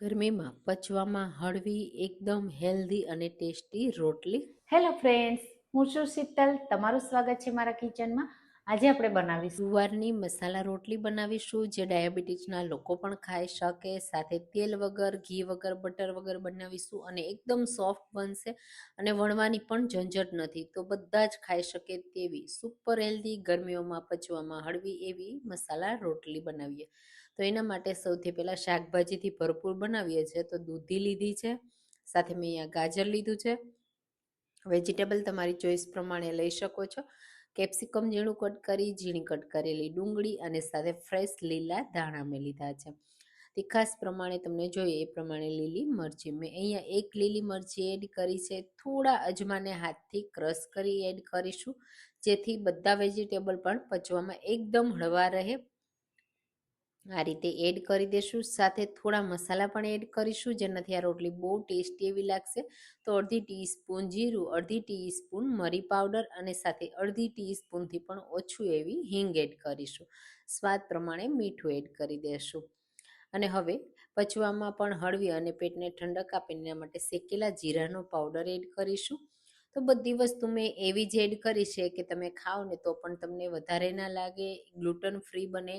ગરમીમાં પચવામાં હળવી એકદમ હેલ્ધી અને ટેસ્ટી રોટલી. હેલો ફ્રેન્ડ્સ, હું છું શીતલ. તમારું સ્વાગત છે મારા કિચનમાં. આજે આપણે બનાવીશું જુવારની મસાલા રોટલી બનાવીશું જે ડાયાબિટીસના લોકો પણ ખાઈ શકે. સાથે તેલ વગર, ઘી વગર, બટર વગર બનાવીશું અને એકદમ સોફ્ટ બનશે અને વણવાની પણ ઝંઝટ નથી. તો બધા જ ખાઈ શકે તેવી સુપર હેલ્ધી, ગરમીઓમાં પચવામાં હળવી એવી મસાલા રોટલી બનાવીએ. તો એના માટે સૌથી પહેલાં શાકભાજીથી ભરપૂર બનાવીએ છીએ. તો દૂધી લીધી છે, સાથે મેં અહીંયા ગાજર લીધું છે. વેજીટેબલ તમારી ચોઈસ પ્રમાણે લઈ શકો છો. કેપ્સિકમ ઝીણું કટ કરી, ઝીણી કટ કરેલી ડુંગળી અને સાથે ફ્રેશ લીલા ધાણા મેં લીધા છે. તીખાસ પ્રમાણે તમને જોઈએ એ પ્રમાણે લીલી મરચી મેં અહીંયા એક લીલી મરચી એડ કરી છે. થોડા અજમાને હાથથી ક્રશ કરી એડ કરીશું, જેથી બધા વેજીટેબલ પણ પચવામાં એકદમ હળવા રહે. આ રીતે એડ કરી દેશું. સાથે થોડા મસાલા પણ એડ કરીશું, જેનાથી આ રોટલી બહુ ટેસ્ટી એવી લાગશે. તો અડધી ટીસ્પૂન જીરું, અડધી ટીસ્પૂન મરી પાવડર અને સાથે અડધી ટીસ્પૂનથી પણ ઓછું એવી હિંગ એડ કરીશું. સ્વાદ પ્રમાણે મીઠું એડ કરી દેશું. અને હવે પચવામાં પણ હળવી અને પેટને ઠંડક આપે એના માટે શેકેલા જીરાનો પાવડર એડ કરીશું. તો બધી વસ્તુ મેં એવી જ એડ કરી છે કે તમે ખાઓ ને તો પણ તમને વધારે ના લાગે, ગ્લુટન ફ્રી બને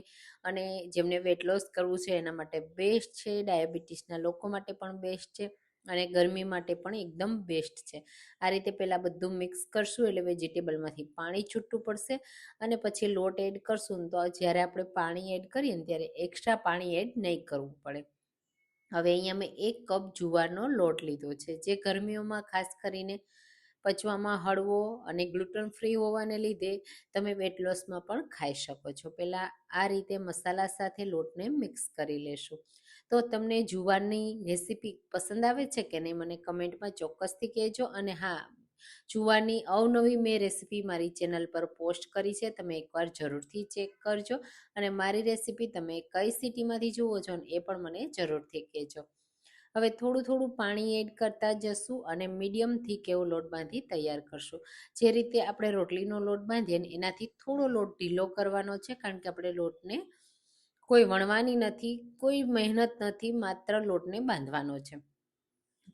અને જેમને વેટ લોસ કરવું છે એના માટે બેસ્ટ છે, ડાયાબિટીસના લોકો માટે પણ બેસ્ટ છે અને ગરમી માટે પણ એકદમ બેસ્ટ છે. આ રીતે પહેલાં બધું મિક્સ કરશું એટલે વેજીટેબલમાંથી પાણી છૂટું પડશે અને પછી લોટ એડ કરશું તો જ્યારે આપણે પાણી એડ કરીએ ને ત્યારે એક્સ્ટ્રા પાણી એડ નહીં કરવું પડે. હવે અહીંયા મેં 1 કપ જુવારનો લોટ લીધો છે, જે ગરમીઓમાં ખાસ કરીને પચવામાં હળવો અને ગ્લુટન ફ્રી હોવાને લીધે તમે વેટ લોસમાં પણ ખાઈ શકો છો. પહેલાં આ રીતે મસાલા સાથે લોટને મિક્સ કરી લેશું. તો તમને જુવારની રેસીપી પસંદ આવે છે કે નહીં મને કમેન્ટમાં ચોક્કસથી કહેજો. અને હા, જુવારની અવનવી મેં રેસીપી મારી ચેનલ પર પોસ્ટ કરી છે, તમે એકવાર જરૂરથી ચેક કરજો. અને મારી રેસીપી તમે કઈ સિટીમાંથી જુઓ છો ને એ પણ મને જરૂરથી કહેજો. હવે થોડું થોડું પાણી એડ કરતા જશું અને મીડિયમ થીક એવો લોટ બાંધી તૈયાર કરશું. જે રીતે આપણે રોટલીનો લોટ બાંધીએ ને એનાથી થોડો લોટ ઢીલો કરવાનો છે, કારણ કે આપણે લોટને કોઈ વણવાની નથી, કોઈ મહેનત નથી, માત્ર લોટને બાંધવાનો છે.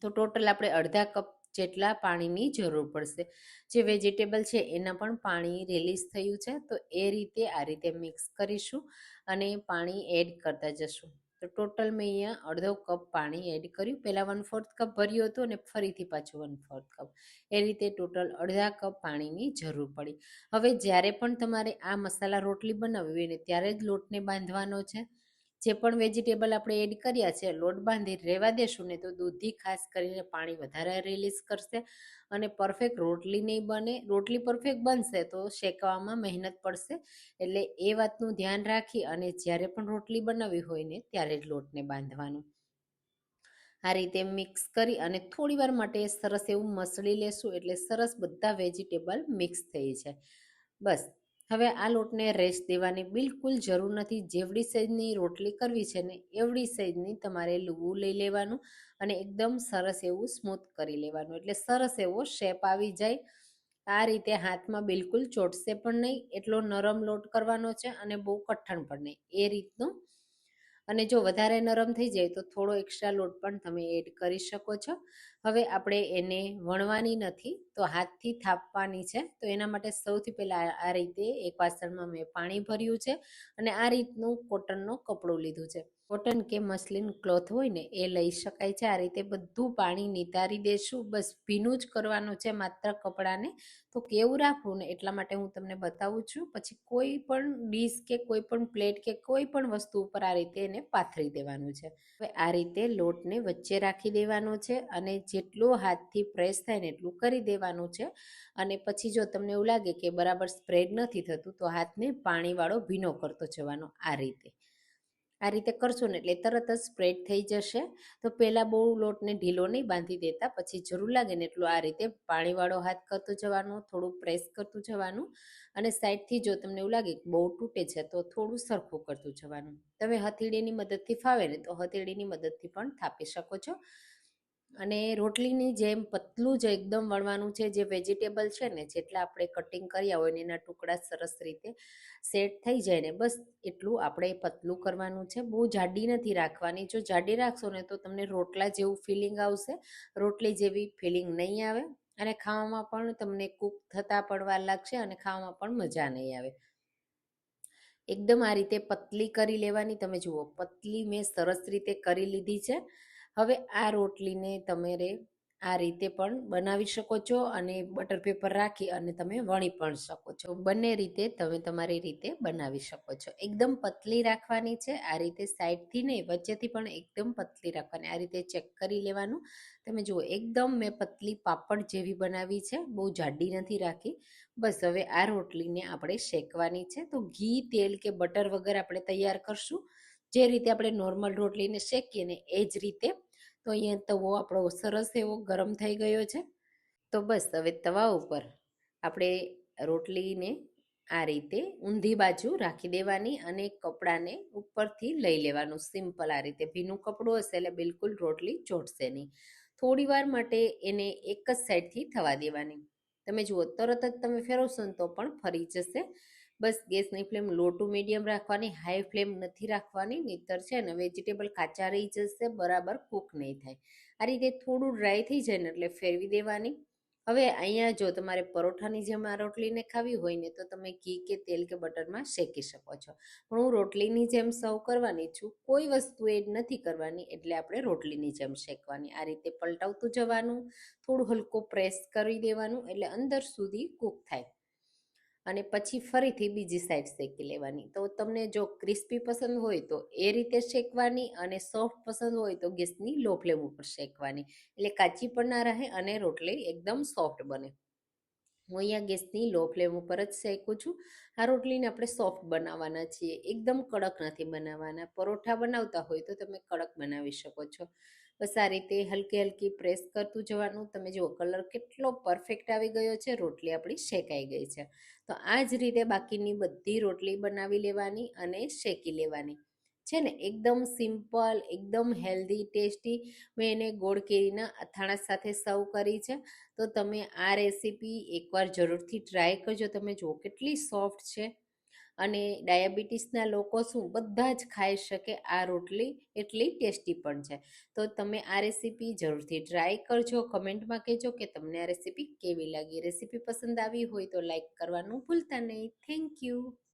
તો ટોટલ આપણે અડધા કપ જેટલા પાણીની જરૂર પડશે. જે વેજીટેબલ છે એના પણ પાણી રિલીઝ થયું છે, તો એ રીતે આ રીતે મિક્સ કરીશું અને પાણી એડ કરતા જશું. તો ટોટલ મેં અહીંયા અડધો કપ પાણી એડ કર્યું. પહેલાં 1/4 કપ ભર્યું હતું અને ફરીથી પાછું 1/4 કપ, એ રીતે ટોટલ અડધા કપ પાણીની જરૂર પડી. હવે જ્યારે પણ તમારે આ મસાલા રોટલી બનાવવી હોય ને ત્યારે જ લોટને બાંધવાનો છે. જે પણ વેજીટેબલ આપણે એડ કર્યા છે લોટ બાંધી રહેવા દેશું ને તો દૂધી ખાસ કરીને પાણી વધારે રિલીઝ કરશે અને પરફેક્ટ રોટલી નહીં બને. રોટલી પરફેક્ટ બનશે તો શેકવામાં મહેનત પડશે, એટલે એ વાતનું ધ્યાન રાખી અને જ્યારે પણ રોટલી બનાવવી હોય ને ત્યારે જ લોટને બાંધવાનું. આ રીતે મિક્સ કરી અને થોડી વાર માટે સરસ એવું મસળી લેશું એટલે સરસ બધા વેજીટેબલ મિક્સ થઈ જાય. બસ હવે આ લોટને રેસ્ટ દેવાની બિલકુલ જરૂર નથી. જેવડી સાઈઝની રોટલી કરવી છે ને એવડી સાઈઝની તમારે લુવું લઈ લેવાનું અને એકદમ સરસ એવું સ્મૂથ કરી લેવાનું, એટલે સરસ એવો શેપ આવી જાય. આ રીતે હાથમાં બિલકુલ ચોટશે પણ નહીં, એટલો નરમ લોટ કરવાનો છે અને બહુ કઠણ પણ નહીં, એ રીતનું. અને જો વધારે નરમ થઈ જાય તો થોડો એક્સ્ટ્રા લોટ પણ તમે એડ કરી શકો છો. હવે આપણે એને વણવાની નથી તો હાથથી થાપવાની છે. તો એના માટે સૌથી પહેલાં આ રીતે એક વાસણમાં મેં પાણી ભર્યું છે અને આ રીતનું કોટનનો કપડું લીધું છે. કોટન કે મસલિન ક્લોથ હોય ને એ લઈ શકાય છે. આ રીતે બધું પાણી નિતારી દેશું. બસ ભીનું જ કરવાનું છે માત્ર કપડાને. તો કેવું રાખવું ને એટલા માટે હું તમને બતાવું છું. પછી કોઈ પણ ડીશ કે કોઈ પણ પ્લેટ કે કોઈ પણ વસ્તુ ઉપર આ રીતે એને પાથરી દેવાનું છે. હવે આ રીતે લોટને વચ્ચે રાખી દેવાનો છે અને જેટલું હાથથી પ્રેસ થાય ને એટલું કરી દેવાનું છે. અને પછી જો તમને એવું લાગે કે બરાબર સ્પ્રેડ નથી થતું તો હાથને પાણીવાળો ભીનો કરતો જવાનો. આ રીતે કરશો ને એટલે તરત જ સ્પ્રેડ થઈ જશે. તો પહેલાં બહુ લોટને ઢીલો નહીં બાંધી દેતા, પછી જરૂર લાગે ને એટલું આ રીતે પાણીવાળો હાથ કરતો જવાનો, થોડું પ્રેસ કરતું જવાનું અને સાઈડથી જો તમને એવું લાગે કે બહુ તૂટે છે તો થોડું સરખું કરતું જવાનું. તમે હથેળીની મદદથી ફાવે ને તો હથેળીની મદદથી પણ થાપી શકો છો. અને રોટલીની જેમ પતલું જ એકદમ વણવાનું છે. જે વેજીટેબલ છે ને જેટલા આપણે કટિંગ કર્યા હોય ને એના ટુકડા સરસ રીતે સેટ થઈ જાય ને બસ એટલું આપણે પતલું કરવાનું છે. બહુ જાડી નથી રાખવાની. જો જાડી રાખશો ને તો તમને રોટલા જેવું ફિલિંગ આવશે, રોટલી જેવી ફિલિંગ નહીં આવે અને ખાવામાં પણ તમને કૂક થતાં પણ વાર લાગશે અને ખાવામાં પણ મજા નહીં આવે. એકદમ આ રીતે પતલી કરી લેવાની. તમે જુઓ પતલી મેં સરસ રીતે કરી લીધી છે. હવે આ રોટલીને તમારે આ રીતે પણ બનાવી શકો છો અને બટર પેપર રાખી અને તમે વણી પણ શકો છો. બંને રીતે તમે તમારી રીતે બનાવી શકો છો. એકદમ પતલી રાખવાની છે. આ રીતે સાઈડથી નહીં, વચ્ચેથી પણ એકદમ પતલી રાખવાની. આ રીતે ચેક કરી લેવાનું. તમે જુઓ એકદમ મેં પતલી પાપડ જેવી બનાવી છે, બહુ જાડી નથી રાખી. બસ હવે આ રોટલીને આપણે શેકવાની છે. તો ઘી, તેલ કે બટર વગર આપણે તૈયાર કરશું. જે રીતે આપણે નોર્મલ રોટલીને શેકીએ ને એ જ રીતે. તો અહીંયા તવો આપણો સરસ એવો ગરમ થઈ ગયો છે. તો બસ હવે તવા ઉપર આપણે રોટલીને આ રીતે ઊંધી બાજુ રાખી દેવાની અને કપડાને ઉપરથી લઈ લેવાનું. સિમ્પલ આ રીતે ભીનું કપડું હશે એટલે બિલકુલ રોટલી ચોટશે નહીં. થોડી વાર માટે એને એક જ સાઈડથી થવા દેવાની. તમે જુઓ તરત જ તમે ફેરવશો ને તો પણ ફરી જશે. બસ ગેસની ફ્લેમ લો ટુ મીડિયમ રાખવાની, હાઈ ફ્લેમ નથી રાખવાની, નહીંતર છે ને વેજીટેબલ કાચા રહી જશે, બરાબર કૂક નહીં થાય. આ રીતે થોડું ડ્રાય થઈ જાય ને એટલે ફેરવી દેવાની. હવે અહીંયા જો તમારે પરોઠાની જેમ આ રોટલીને ખાવી હોય ને તો તમે ઘી કે તેલ કે બટરમાં શેકી શકો છો. પણ હું રોટલીની જેમ સર્વ કરવાની છું, કોઈ વસ્તુ એડ નથી કરવાની, એટલે આપણે રોટલીની જેમ શેકવાની. આ રીતે પલટાવતું જવાનું, થોડું હલકું પ્રેસ કરી દેવાનું એટલે અંદર સુધી કૂક થાય અને પછી ફરીથી બીજી સાઈડ શેકી લેવાની. તો તમને જો ક્રિસ્પી પસંદ હોય તો એ રીતે શેકવાની અને સોફ્ટ પસંદ હોય તો ગેસની લો ફ્લેમ ઉપર શેકવાની, એટલે કાચી પણ ના રહે અને રોટલી એકદમ સોફ્ટ બને. હું અહીંયા ગેસની લો ફ્લેમ ઉપર જ શેકું છું. આ રોટલીને આપણે સોફ્ટ બનાવવાના છીએ, એકદમ કડક નથી બનાવવાના. પરોઠા બનાવતા હોય તો તમે કડક બનાવી શકો છો. બસ આ રીતે હલકી હલકી પ્રેસ કરતું જવાનું. તમે જુઓ કલર કેટલો પરફેક્ટ આવી ગયો છે, રોટલી આપણી શેકાઈ ગઈ છે. તો આ જ રીતે બાકીની બધી રોટલી બનાવી લેવાની અને શેકી લેવાની છે ને. એકદમ સિમ્પલ, એકદમ હેલ્ધી, ટેસ્ટી. મેં એને ગોળ કેરીના અથાણા સાથે સર્વ કરી છે. તો તમે આ રેસીપી એકવાર જરૂરથી ટ્રાય કરજો. તમે જુઓ કેટલી સોફ્ટ છે અને ડાયાબિટીસના લોકો શું બધા જ ખાઈ શકે આ રોટલી, એટલી ટેસ્ટી પણ છે. તો તમે આ રેસીપી જરૂરથી ટ્રાય કરજો. કમેન્ટમાં કહેજો કે તમને આ રેસીપી કેવી લાગી. રેસીપી પસંદ આવી હોય તો લાઈક કરવાનું ભૂલતા નહીં. Thank you.